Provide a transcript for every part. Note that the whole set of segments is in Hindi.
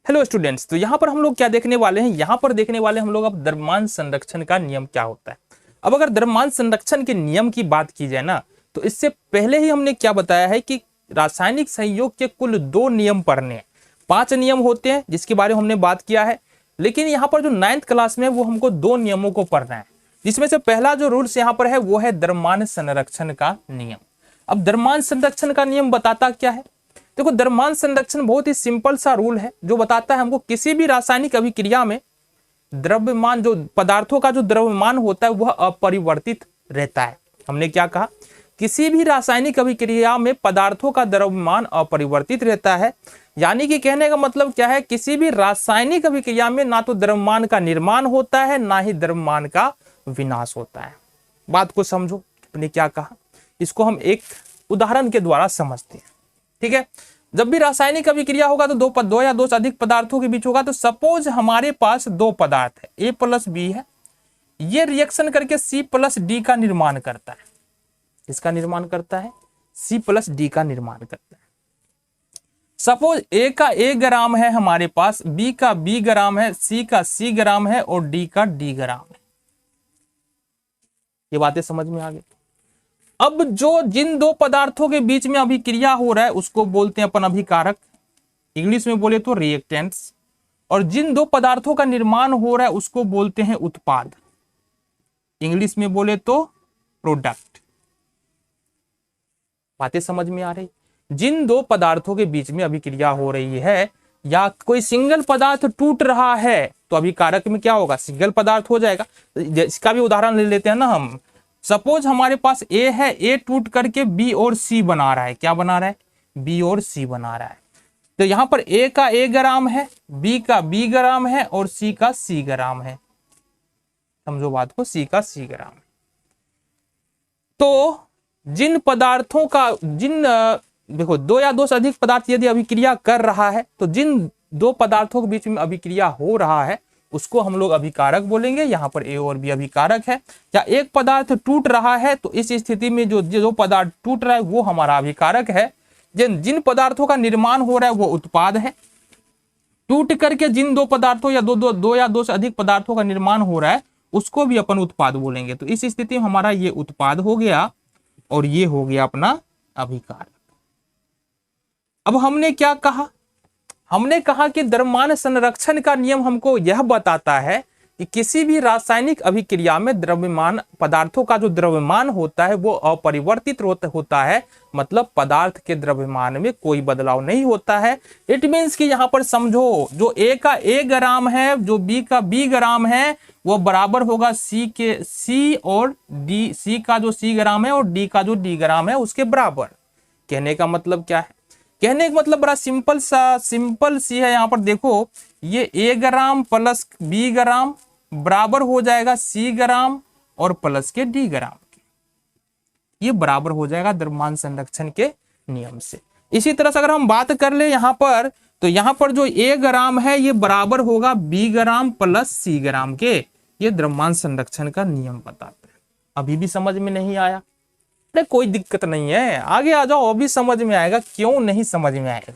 हेलो स्टूडेंट्स, तो यहाँ पर हम लोग क्या देखने वाले हैं, यहाँ पर देखने वाले हम लोग अब द्रव्यमान संरक्षण का नियम क्या होता है। अब अगर द्रव्यमान संरक्षण के नियम की बात की जाए ना, तो इससे पहले ही हमने क्या बताया है कि रासायनिक संयोग के कुल 2 नियम पढ़ने हैं। 5 नियम होते हैं जिसके बारे में हमने बात किया है, लेकिन यहाँ पर जो 9th क्लास में वो हमको 2 नियमों को पढ़ना है, जिसमें से पहला जो रूल्स यहाँ पर है वो है द्रव्यमान संरक्षण का नियम। अब द्रव्यमान संरक्षण का नियम बताता क्या है? देखो, द्रव्यमान संरक्षण बहुत ही सिंपल सा रूल है जो बताता है हमको किसी भी रासायनिक अभिक्रिया में द्रव्यमान, जो पदार्थों का जो द्रव्यमान होता है वह अपरिवर्तित रहता है। हमने क्या कहा? किसी भी रासायनिक अभिक्रिया में पदार्थों का द्रव्यमान अपरिवर्तित रहता है। यानी कि कहने का मतलब क्या है, किसी भी रासायनिक अभिक्रिया में ना तो द्रव्यमान का निर्माण होता है ना ही द्रव्यमान का विनाश होता है। बात को समझो, आपने क्या कहा, इसको हम एक उदाहरण के द्वारा समझते हैं। ठीक है, जब भी रासायनिक अभिक्रिया होगा तो दो या दो से अधिक पदार्थों के बीच होगा। तो सपोज हमारे पास 2 पदार्थ है, A प्लस बी है, ये रिएक्शन करके C प्लस डी का निर्माण करता है। इसका निर्माण करता है, C प्लस डी का निर्माण करता है। सपोज A का A ग्राम है हमारे पास, B का B ग्राम है, C का C ग्राम है और D का D ग्राम है। ये बातें समझ में आ गई। अब जो जिन 2 पदार्थों के बीच में अभिक्रिया हो रहा है उसको बोलते हैं अपन अभिकारक, इंग्लिश में बोले तो रिएक्टेंट्स। और जिन 2 पदार्थों का निर्माण हो रहा है उसको बोलते हैं उत्पाद, इंग्लिश में बोले तो प्रोडक्ट। बातें समझ में आ रही? जिन 2 पदार्थों के बीच में अभिक्रिया हो रही है या कोई सिंगल पदार्थ टूट रहा है तो अभिकारक में क्या होगा, सिंगल पदार्थ हो जाएगा। इसका भी उदाहरण ले लेते हैं ना हम। सपोज हमारे पास A है, A टूट करके B और C बना रहा है। क्या बना रहा है? B और C बना रहा है। तो यहां पर A का A ग्राम है, B का B ग्राम है और C का C ग्राम है। समझो बात को, C का C ग्राम है। तो जिन पदार्थों का देखो 2 या 2 से अधिक पदार्थ यदि अभिक्रिया कर रहा है तो जिन 2 पदार्थों के बीच में अभिक्रिया हो रहा है उसको हम लोग अभिकारक बोलेंगे। यहाँ पर A और B अभिकारक है। या एक पदार्थ टूट रहा है तो इस स्थिति में जो पदार्थ टूट रहा है वो हमारा अभिकारक है। जिन पदार्थों का निर्माण हो रहा है वो उत्पाद है। टूट करके जिन 2 पदार्थों या दो या 2 से अधिक पदार्थों का निर्माण हो रहा है उसको भी अपन उत्पाद बोलेंगे। तो इस स्थिति में हमारा ये उत्पाद हो गया और ये हो गया अपना अभिकारक। अब हमने क्या कहा? हमने कहा कि द्रव्यमान संरक्षण का नियम हमको यह बताता है कि किसी भी रासायनिक अभिक्रिया में द्रव्यमान, पदार्थों का जो द्रव्यमान होता है वो अपरिवर्तित होता है। मतलब पदार्थ के द्रव्यमान में कोई बदलाव नहीं होता है। इट मीन्स कि यहाँ पर समझो, जो A का A ग्राम है, जो B का B ग्राम है, वो बराबर होगा C और D, C का जो C ग्राम है और D का जो D ग्राम है उसके बराबर। कहने का मतलब क्या है? कहने का मतलब बड़ा सिंपल सी है। यहाँ पर देखो, ये A ग्राम प्लस B ग्राम बराबर हो जाएगा C ग्राम और प्लस के D ग्राम के। ये बराबर हो जाएगा द्रव्यमान संरक्षण के नियम से। इसी तरह से अगर हम बात कर ले यहाँ पर, तो यहाँ पर जो A ग्राम है ये बराबर होगा B ग्राम प्लस C ग्राम के। ये द्रव्यमान संरक्षण का नियम बताता है। अभी भी समझ में नहीं आया? अरे कोई दिक्कत नहीं है, आगे आ जाओ, अभी समझ में आएगा। क्यों नहीं समझ में आएगा?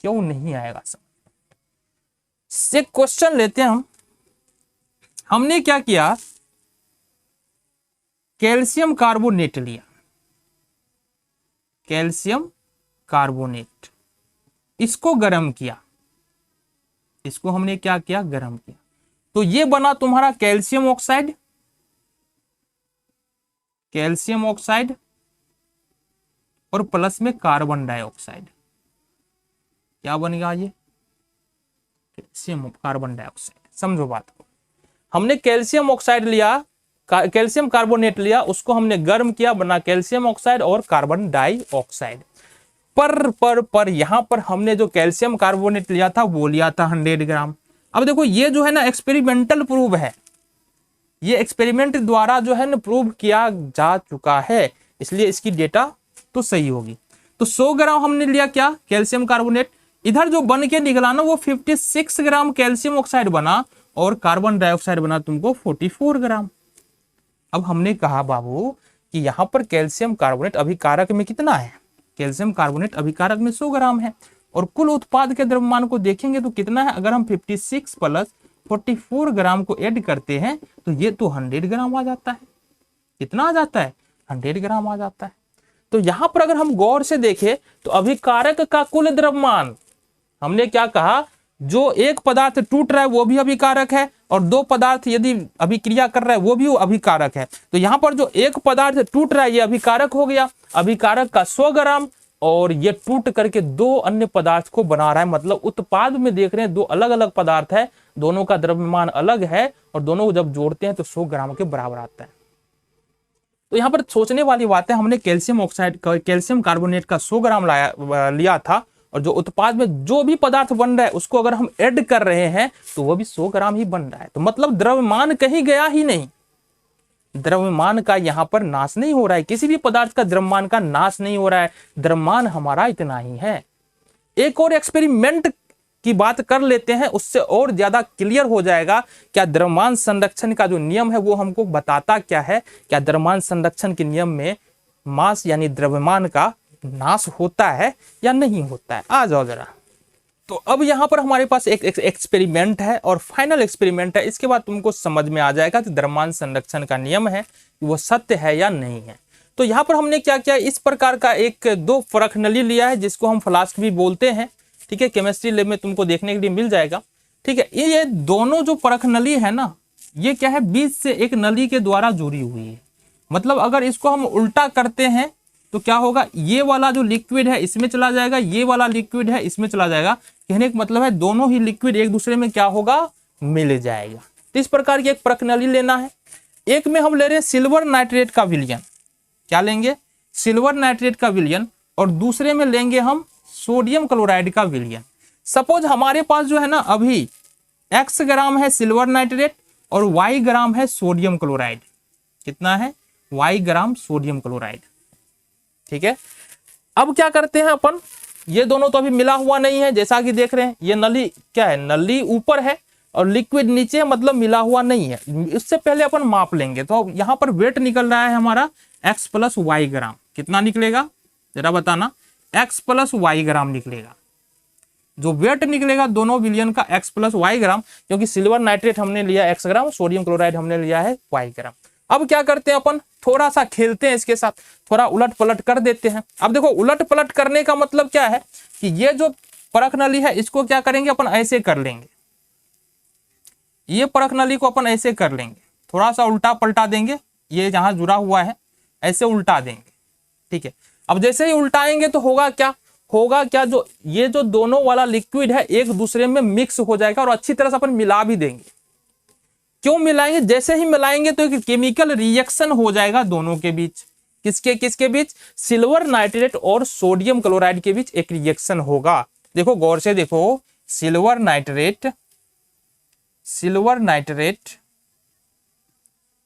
क्यों नहीं आएगा समझ? एक क्वेश्चन लेते हैं हम। हमने क्या किया, कैल्शियम कार्बोनेट लिया, कैल्शियम कार्बोनेट, इसको गर्म किया। इसको हमने क्या किया? गर्म किया। तो ये बना तुम्हारा कैल्शियम ऑक्साइड, कैल्शियम ऑक्साइड और प्लस में कार्बन डाइऑक्साइड। क्या बन गया ये? Calcium carbon dioxide. समझो बात को, हमने कैल्शियम ऑक्साइड लिया, कैल्शियम कार्बोनेट लिया, उसको हमने गर्म किया, बना कैल्शियम ऑक्साइड और कार्बन डाइऑक्साइड। पर यहां पर हमने जो कैल्शियम कार्बोनेट लिया था वो लिया था 100 ग्राम। अब देखो, ये जो है ना एक्सपेरिमेंटल प्रूव है, ये एक्सपेरिमेंट द्वारा जो है ना प्रूव किया जा चुका है, इसलिए इसकी डेटा तो सही होगी। तो 100 ग्राम हमने लिया क्या? Calcium carbonate. इधर जो बन के निकला ना वो 56 ग्राम कैल्शियम ऑक्साइड बना और कार्बन डाइऑक्साइड बना तुमको 44 ग्राम। अब हमने कहा बाबू कि यहाँ पर कैल्शियम कार्बोनेट अभिकारक में कितना है? कैल्शियम कार्बोनेट अभिकारक में 100 ग्राम है। और कुल उत्पाद के द्रव्यमान को देखेंगे तो कितना है, अगर हम 56 प्लस 44 ग्राम को ऐड करते हैं तो ये तो 100 ग्राम आ जाता है। कितना आ जाता है, 100 ग्राम आ जाता है। तो यहां पर अगर हम गौर से देखें तो अभिकारक का कुल द्रव्यमान, हमने क्या कहा, जो एक पदार्थ टूट रहा है वो भी अभिकारक है और दो पदार्थ यदि अभिक्रिया कर रहा है वो भी अभिकारक है। तो यहां पर जो एक पदार्थ टूट रहा है ये अभिकारक हो गया, अभिकारक का 100 ग्राम, और ये टूट करके दो अन्य पदार्थ को बना रहा है। मतलब उत्पाद में देख रहे हैं दो अलग अलग पदार्थ है, दोनों का द्रव्यमान अलग है और दोनों को जब जोड़ते हैं तो 100 ग्राम के बराबर आता है। तो यहाँ पर सोचने वाली बात है, हमने कैल्शियम ऑक्साइड कैल्शियम कार्बोनेट का 100 ग्राम लिया था और जो उत्पाद में जो भी पदार्थ बन रहा है उसको अगर हम ऐड कर रहे हैं तो वो भी 100 ग्राम ही बन रहा है। तो मतलब द्रव्यमान कहीं गया ही नहीं, द्रव्यमान का यहाँ पर नाश नहीं हो रहा है, किसी भी पदार्थ का द्रव्यमान का नाश नहीं हो रहा है, द्रव्यमान हमारा इतना ही है। एक और एक्सपेरिमेंट की बात कर लेते हैं, उससे और ज्यादा क्लियर हो जाएगा क्या द्रव्यमान संरक्षण का जो नियम है वो हमको बताता क्या है, क्या द्रव्यमान संरक्षण के नियम में मास यानी द्रव्यमान का नाश होता है या नहीं होता है। आ जाओ जरा। तो अब यहां पर हमारे पास एक एक्सपेरिमेंट है और फाइनल एक्सपेरिमेंट है, इसके बाद तुमको समझ में आ जाएगा कि द्रव्यमान संरक्षण का नियम है वो सत्य है या नहीं है। तो यहां पर हमने क्या किया, इस प्रकार का एक दो परख नली लिया है जिसको हम फ्लास्क भी बोलते हैं। ठीक है, केमिस्ट्री लैब में तुमको देखने के लिए मिल जाएगा। ठीक है, ये दोनों जो परख नली है ना, ये क्या है, बीच से एक नली के द्वारा जुड़ी हुई है। मतलब अगर इसको हम उल्टा करते हैं तो क्या होगा, ये वाला जो लिक्विड है इसमें चला जाएगा, ये वाला लिक्विड है इसमें चला जाएगा। कहने का मतलब है दोनों ही लिक्विड एक दूसरे में क्या होगा, मिल जाएगा। तो इस प्रकार की एक परख नली लेना है। एक में हम ले रहे हैं सिल्वर नाइट्रेट का विलयन, क्या लेंगे, सिल्वर नाइट्रेट का विलयन, और दूसरे में लेंगे हम सोडियम क्लोराइड का विलयन। सपोज हमारे पास जो है ना अभी x ग्राम है सिल्वर नाइट्रेट और y ग्राम है सोडियम क्लोराइड। कितना है, y ग्राम सोडियम क्लोराइड। ठीक है, अब क्या करते हैं अपन, ये दोनों तो अभी मिला हुआ नहीं है, जैसा कि देख रहे हैं ये नली क्या है, नली ऊपर है और लिक्विड नीचे, मतलब मिला हुआ नहीं है। इससे पहले अपन माप लेंगे। तो यहां पर वेट निकल रहा है हमारा x प्लस वाई ग्राम। कितना निकलेगा जरा बताना, x प्लस वाई ग्राम निकलेगा। जो वेट निकलेगा दोनों विलयन का x प्लस वाई ग्राम, क्योंकि सिल्वर नाइट्रेट हमने लिया x ग्राम, सोडियम क्लोराइड हमने लिया है y ग्राम। अब क्या करते हैं अपन, थोड़ा सा खेलते हैं इसके साथ, थोड़ा उलट पलट कर देते हैं। अब देखो उलट पलट करने का मतलब क्या है कि ये जो परख नली है इसको क्या करेंगे अपन, ऐसे कर लेंगे, ये परख नली को अपन ऐसे कर लेंगे, थोड़ा सा उल्टा पलटा देंगे, ये जहां जुड़ा हुआ है ऐसे उल्टा देंगे। ठीक है, अब जैसे ही उल्टाएंगे तो होगा क्या, जो ये जो दोनों वाला लिक्विड है एक दूसरे में मिक्स हो जाएगा और अच्छी तरह से अपन मिला भी देंगे। क्यों मिलाएंगे, जैसे ही मिलाएंगे तो एक केमिकल रिएक्शन हो जाएगा दोनों के बीच। किसके बीच, सिल्वर नाइट्रेट और सोडियम क्लोराइड के बीच एक रिएक्शन होगा। देखो गौर से देखो, सिल्वर नाइट्रेट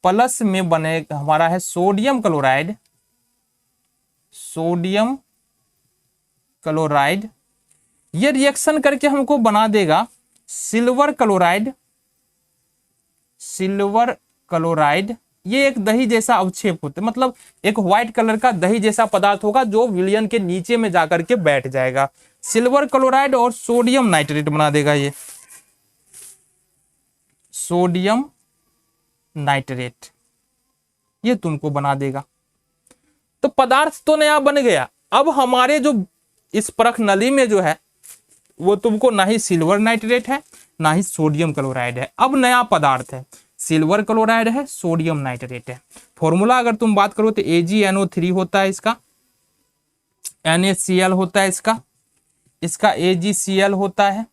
प्लस में बने हमारा है सोडियम क्लोराइड, ये रिएक्शन करके हमको बना देगा सिल्वर क्लोराइड। ये एक दही जैसा अवक्षेप होता है, मतलब एक व्हाइट कलर का दही जैसा पदार्थ होगा जो विलयन के नीचे में जाकर के बैठ जाएगा। सिल्वर क्लोराइड और सोडियम नाइट्रेट बना देगा, ये सोडियम नाइट्रेट ये तुमको बना देगा। तो पदार्थ तो नया बन गया। अब हमारे जो इस परख नली में जो है वो तुमको ना ही सिल्वर नाइट्रेट है ना ही सोडियम क्लोराइड है, अब नया पदार्थ है, सिल्वर क्लोराइड है, सोडियम नाइट्रेट है। फॉर्मूला अगर तुम बात करो तो AgNO3 होता है, इसका NaCl होता है, इसका AgCl होता है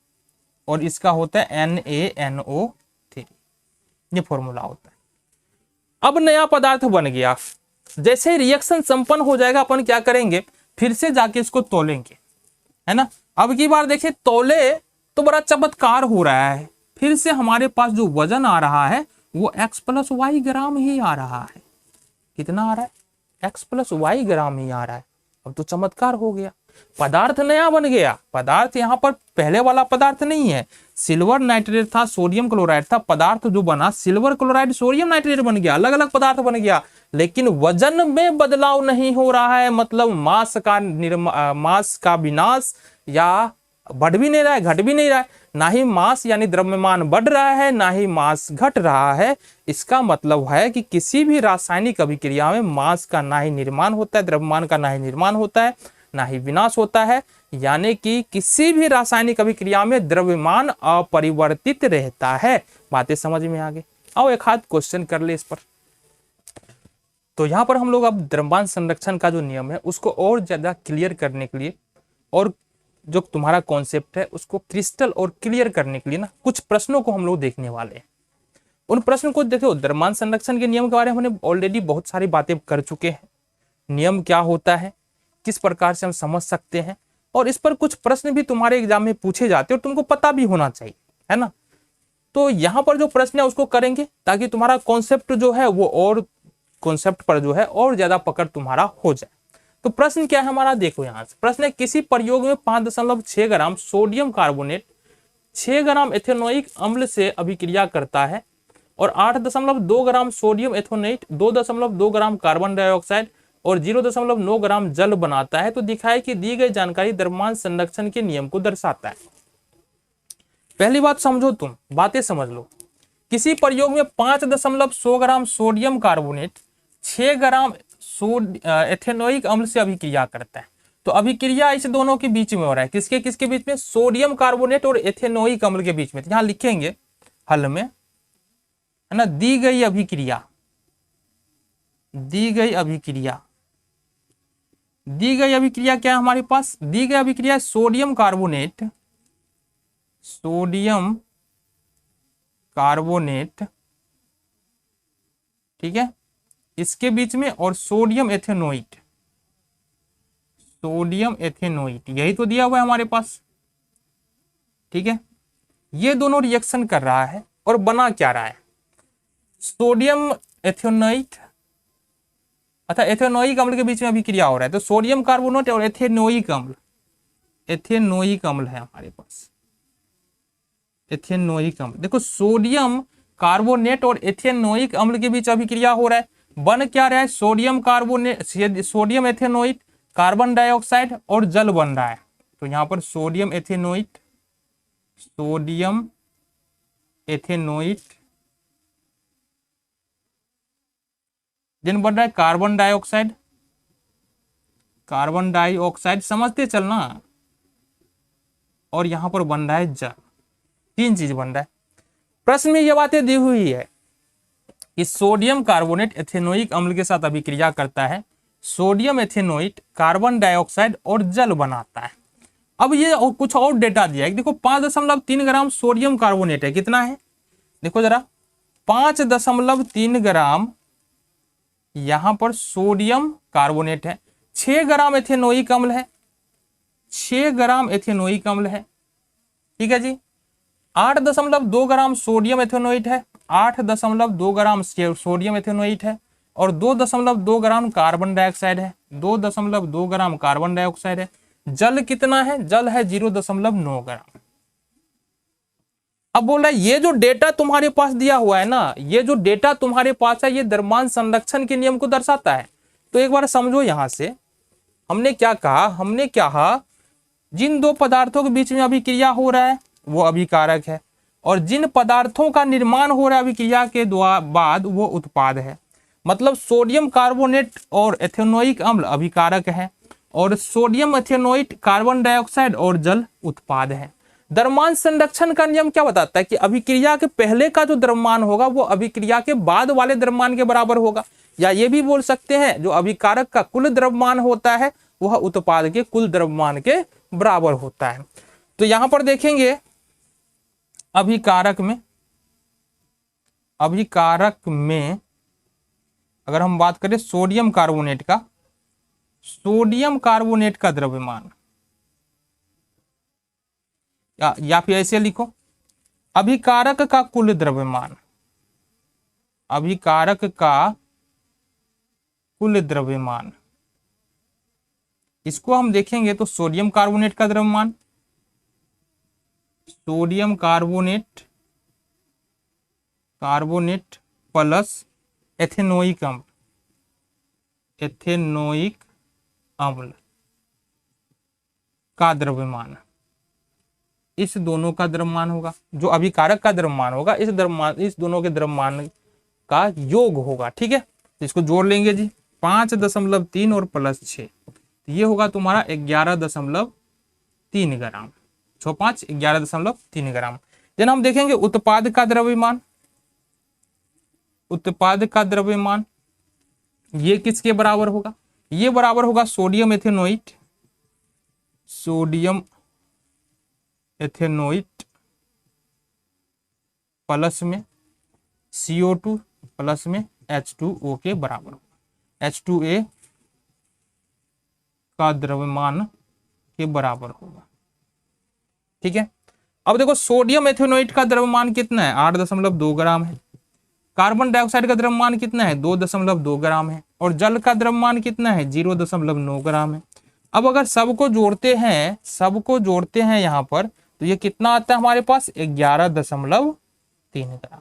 और इसका होता है NaNO3, ये फॉर्मूला होता है। अब नया पदार्थ बन गया, जैसे ही रिएक्शन संपन्न हो जाएगा अपन क्या करेंगे, फिर से जाके इसको तोलेंगे, है ना। अब की बार देखिए तोले तो बड़ा चमत्कार हो रहा है, फिर से हमारे पास जो वजन आ रहा है वो x प्लस वाई ग्राम ही आ रहा है। कितना आ रहा है, x प्लस वाई ग्राम ही आ रहा है। अब तो चमत्कार हो गया, पदार्थ नया बन गया। पदार्थ यहाँ पर पहले वाला पदार्थ नहीं है, सिल्वर नाइट्रेट था, सोडियम क्लोराइड था, पदार्थ जो बना सिल्वर क्लोराइड सोडियम नाइट्रेट बन गया, अलग अलग पदार्थ बन गया, लेकिन वजन में बदलाव नहीं हो रहा है। मतलब मास का विनाश या बढ़ भी नहीं रहा है, घट भी नहीं रहा है, ना ही मास यानी द्रव्यमान बढ़ रहा है, ना ही मास घट रहा है। इसका मतलब है कि किसी भी रासायनिक अभिक्रिया में मास का ना ही निर्माण होता है, द्रव्यमान का ना ही निर्माण होता है, ना ही विनाश होता है। यानी कि किसी भी रासायनिक अभिक्रिया में द्रव्यमान अपरिवर्तित रहता है। बातें समझ में आ गई? आओ एक हाथ क्वेश्चन कर ले इस पर। तो यहाँ पर हम लोग अब द्रव्यमान संरक्षण का जो नियम है उसको और ज्यादा क्लियर करने के लिए और जो तुम्हारा कॉन्सेप्ट है उसको क्रिस्टल और क्लियर करने के लिए ना कुछ प्रश्नों को हम लोग देखने वाले हैं। उन प्रश्न को देखो, द्रव्यमान संरक्षण के नियम के बारे में हमने ऑलरेडी बहुत सारी बातें कर चुके हैं। नियम क्या होता है, किस प्रकार से हम समझ सकते हैं, और इस पर कुछ प्रश्न भी तुम्हारे एग्जाम में पूछे जाते हैं और तुमको पता भी होना चाहिए, है ना। तो यहाँ पर जो प्रश्न है उसको करेंगे ताकि तुम्हारा कॉन्सेप्ट जो है वो और कॉन्सेप्ट पर जो है और ज्यादा पकड़ तुम्हारा हो जाए। तो प्रश्न क्या है हमारा, देखो यहाँ से प्रश्न है, किसी प्रयोग में 5.6 ग्राम सोडियम कार्बोनेट 6 ग्राम एथेनोइक अम्ल से अभिक्रिया करता है और 8.2 gram sodium ethanoate 2.2 gram carbon dioxide और 0.9 ग्राम जल बनाता है। तो दिखाए कि दी गई जानकारी द्रव्यमान संरक्षण के नियम को दर्शाता है। पहली बात समझो, तुम बातें समझ लो। किसी प्रयोग में 5.100 ग्राम सोडियम कार्बोनेट 6 ग्राम एथेनोइक अम्ल से अभिक्रिया करता है। तो अभिक्रिया इस दोनों के बीच में हो रहा है, किसके किसके बीच में, सोडियम कार्बोनेट और एथेनोइक अम्ल के बीच में। तो यहां लिखेंगे हल में, है ना, दी गई अभिक्रिया क्या है हमारे पास, दी गई अभिक्रिया सोडियम कार्बोनेट, ठीक है, इसके बीच में, और सोडियम एथेनोइट, यही तो दिया हुआ है हमारे पास, ठीक है। ये दोनों रिएक्शन कर रहा है और बना क्या रहा है, सोडियम एथेनोइट, अच्छा एथेनोइक अम्ल के बीच में अभिक्रिया हो रहा है। तो सोडियम कार्बोनेट और एथेनोइक अम्ल है हमारे पास, एथेनोइक अम्ल। देखो सोडियम कार्बोनेट और एथेनोइक अम्ल के बीच अभिक्रिया हो रहा है, बन क्या रहा है, सोडियम एथेनोइट, कार्बन डाइऑक्साइड और जल बन रहा है। तो यहां पर सोडियम एथेनोइट देन बन रहा है कार्बन डाइऑक्साइड, समझते चलना, और यहां पर बन रहा है जल। 3 चीज बन रहा है। प्रश्न में यह बातें दी हुई है कि सोडियम कार्बोनेट एथेनोइक अम्ल के साथ अभिक्रिया करता है, सोडियम एथेनोइट कार्बन डाइऑक्साइड और जल बनाता है। अब ये और कुछ और डेटा दिया है, देखो 5.3 ग्राम सोडियम कार्बोनेट है, कितना है देखो जरा, 5.3 ग्राम यहां पर सोडियम कार्बोनेट है, 6 ग्राम एथेनोइक अम्ल है, 6 ग्राम एथेनोइक अम्ल है, ठीक है जी। 8.2 ग्राम सोडियम एथेनोइट है, 8.2 ग्राम सोडियम एथेनोइट है, और 2.2 ग्राम कार्बन डाइऑक्साइड है, 2.2 ग्राम कार्बन डाइऑक्साइड है। जल कितना है, जल है 0.9 ग्राम। अब बोल रहा है ये जो डेटा तुम्हारे पास दिया हुआ है ना, ये जो डेटा तुम्हारे पास है ये द्रव्यमान संरक्षण के नियम को दर्शाता है। तो एक बार समझो, यहां से हमने क्या कहा, जिन दो पदार्थों के बीच में अभिक्रिया हो रहा है वो अभिकारक है, और जिन पदार्थों का निर्माण हो रहा है अभिक्रिया के बाद वो उत्पाद है। मतलब सोडियम कार्बोनेट और एथेनोइक अम्ल अभिकारक है, और सोडियम एथेनोइट कार्बन डाइऑक्साइड और जल उत्पाद है। द्रव्यमान संरक्षण का नियम क्या बताता है कि अभिक्रिया के पहले का जो द्रव्यमान होगा वो अभिक्रिया के बाद वाले द्रव्यमान के बराबर होगा, या ये भी बोल सकते हैं जो अभिकारक का कुल द्रव्यमान होता है वह उत्पाद के कुल द्रव्यमान के बराबर होता है। तो यहां पर देखेंगे अभिकारक में अगर हम बात करें सोडियम कार्बोनेट का द्रव्यमान, या फिर ऐसे लिखो, अभिकारक का कुल द्रव्यमान, इसको हम देखेंगे तो सोडियम कार्बोनेट का द्रव्यमान, सोडियम कार्बोनेट प्लस एथेनोइक अम्ल का द्रव्यमान, इस दोनों का द्रव्यमान होगा, जो अभिकारक का द्रव्यमान होगा इस दोनों के द्रव्यमान का योग होगा। ठीक है, तो इसको जोड़ लेंगे जी, 5.3 और +6, ये होगा तुम्हारा 11.3 ग्राम। 5 11.3 ग्राम। जब हम देखेंगे उत्पाद का द्रव्यमान, उत्पाद का द्रव्यमान ये किसके बराबर होगा? ये बराबर होगा sodium ethanoate, sodium ethanoate plus में CO2 प्लस में H2O के बराबर होगा। H2A का द्रव्यमान के बराबर होगा। ठीक है, अब देखो सोडियम एथेनोइट का द्रव्यमान कितना है? 8.2 ग्राम है। कार्बन डाइऑक्साइड का द्रव्यमान कितना है? 2.2 ग्राम है। और जल का द्रव्यमान कितना है? 0.9 ग्राम है। अब अगर सबको जोड़ते हैं यहाँ पर, तो ये कितना आता है हमारे पास? 11.3 ग्राम।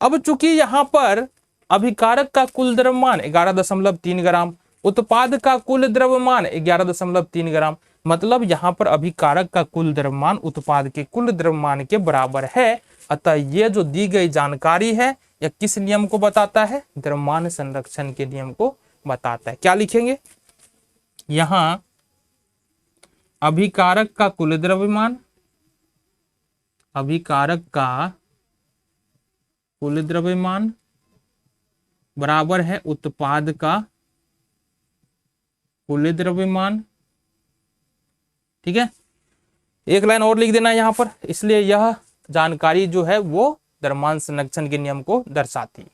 अब चूंकि यहाँ पर अभिकारक का कुल द्रव्यमान 11.3 ग्राम, उत्पाद का कुल द्रव्यमान 11.3 ग्राम, मतलब यहाँ पर अभिकारक का कुल द्रव्यमान उत्पाद के कुल द्रव्यमान के बराबर है। अतः ये जो दी गई जानकारी है यह किस नियम को बताता है? द्रव्यमान संरक्षण के नियम को बताता है। क्या लिखेंगे यहां? अभिकारक का कुल द्रव्यमान, अभिकारक का कुल द्रव्यमान बराबर है उत्पाद का कुल द्रव्यमान। ठीक है, एक लाइन और लिख देना है यहां पर, इसलिए यह जानकारी जो है वो द्रव्यमान संरक्षण के नियम को दर्शाती है।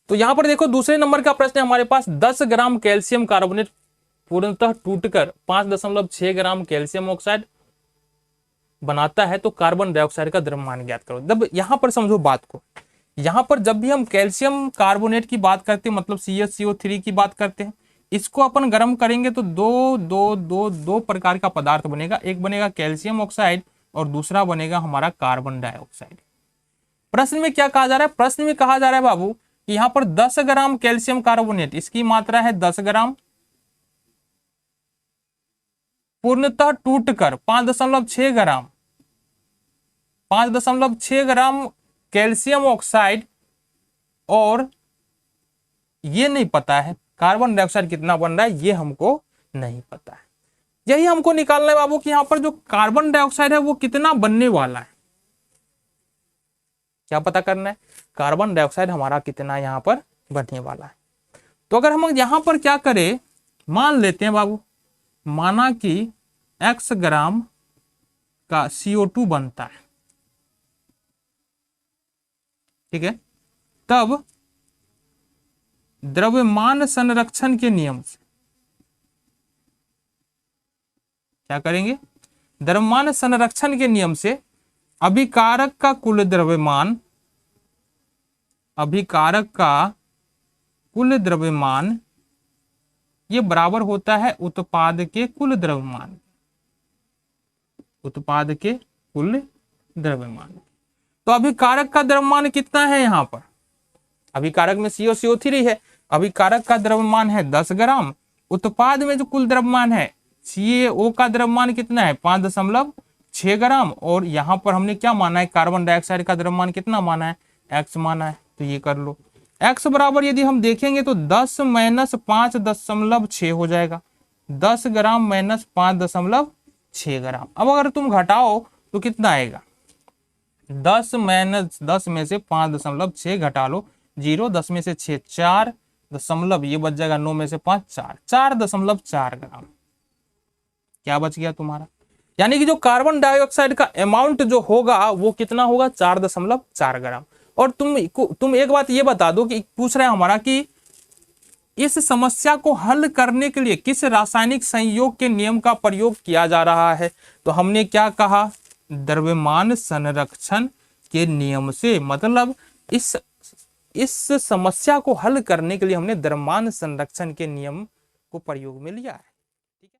तो यहां पर देखो दूसरे नंबर का प्रश्न है हमारे पास, 10 ग्राम कैल्शियम कार्बोनेट पूर्णतः टूटकर 5.6 ग्राम कैल्शियम ऑक्साइड बनाता है, तो कार्बन डाइऑक्साइड का द्रव्यमान ज्ञात करो। जब यहां पर समझो बात को, यहां पर जब भी हम कैल्शियम कार्बोनेट की बात करते हैं, मतलब CaCO3 की बात करते हैं, इसको अपन गर्म करेंगे तो दो प्रकार का पदार्थ बनेगा। एक बनेगा कैल्शियम ऑक्साइड और दूसरा बनेगा हमारा कार्बन डाइऑक्साइड। प्रश्न में क्या कहा जा रहा है? प्रश्न में कहा जा रहा है बाबू कि यहां पर 10 ग्राम कैल्शियम कार्बोनेट, इसकी मात्रा है 10 ग्राम, पूर्णतः टूटकर 5.6 ग्राम, 5.6 ग्राम कैल्शियम ऑक्साइड, और ये नहीं पता है कार्बन डाइऑक्साइड कितना बन रहा है, ये हमको नहीं पता है। यही हमको निकालना है बाबू कि यहां पर जो कार्बन डाइऑक्साइड है वो कितना बनने वाला है। क्या पता करना है? कार्बन डाइऑक्साइड हमारा कितना यहां पर बनने वाला है। तो अगर हम यहां पर क्या करें, मान लेते हैं बाबू, माना कि x ग्राम का CO2 बनता है। ठीक है, तब द्रव्यमान संरक्षण के नियम से क्या करेंगे? द्रव्यमान संरक्षण के नियम से अभिकारक का कुल द्रव्यमान, अभिकारक का कुल द्रव्यमान ये बराबर होता है उत्पाद के कुल द्रव्यमान, उत्पाद के कुल द्रव्यमान। तो अभिकारक का द्रव्यमान कितना है यहां पर? अभिकारक में CaCO3 है, अभिकारक का द्रव्यमान है 10 ग्राम, उत्पाद में जो कुल द्रव्यमान है CaO का द्रव्यमान कितना है? 5.6 ग्राम, और यहां पर हमने क्या माना है? कार्बन डाइऑक्साइड का द्रव्यमान कितना माना है? x माना है। तो ये कर लो, x बराबर यदि हम देखेंगे तो 10 - 5.6 हो जाएगा, 10 ग्राम - 5.6 ग्राम। अब अगर तुम घटाओ तो कितना आएगा? 10 में से 5.6 घटा लो, 0, 10 में से 6 4 दशमलव, ये बच जाएगा 9 में से 5 4.4 ग्राम। क्या बच गया तुम्हारा? यानी कि जो कार्बन डाइऑक्साइड का अमाउंट जो होगा वो कितना होगा? 4.4 ग्राम। और तुम एक बात ये बता दो कि पूछ रहे हैं हमारा कि इस समस्या को हल करने के लिए किस रासायनिक संयोग के नियम का प्रयोग किया जा रहा है? तो हमने क्या कहा? द्रव्यमान संरक्षण के नियम से, मतलब इस समस्या को हल करने के लिए हमने द्रव्यमान संरक्षण के नियम को प्रयोग में लिया है।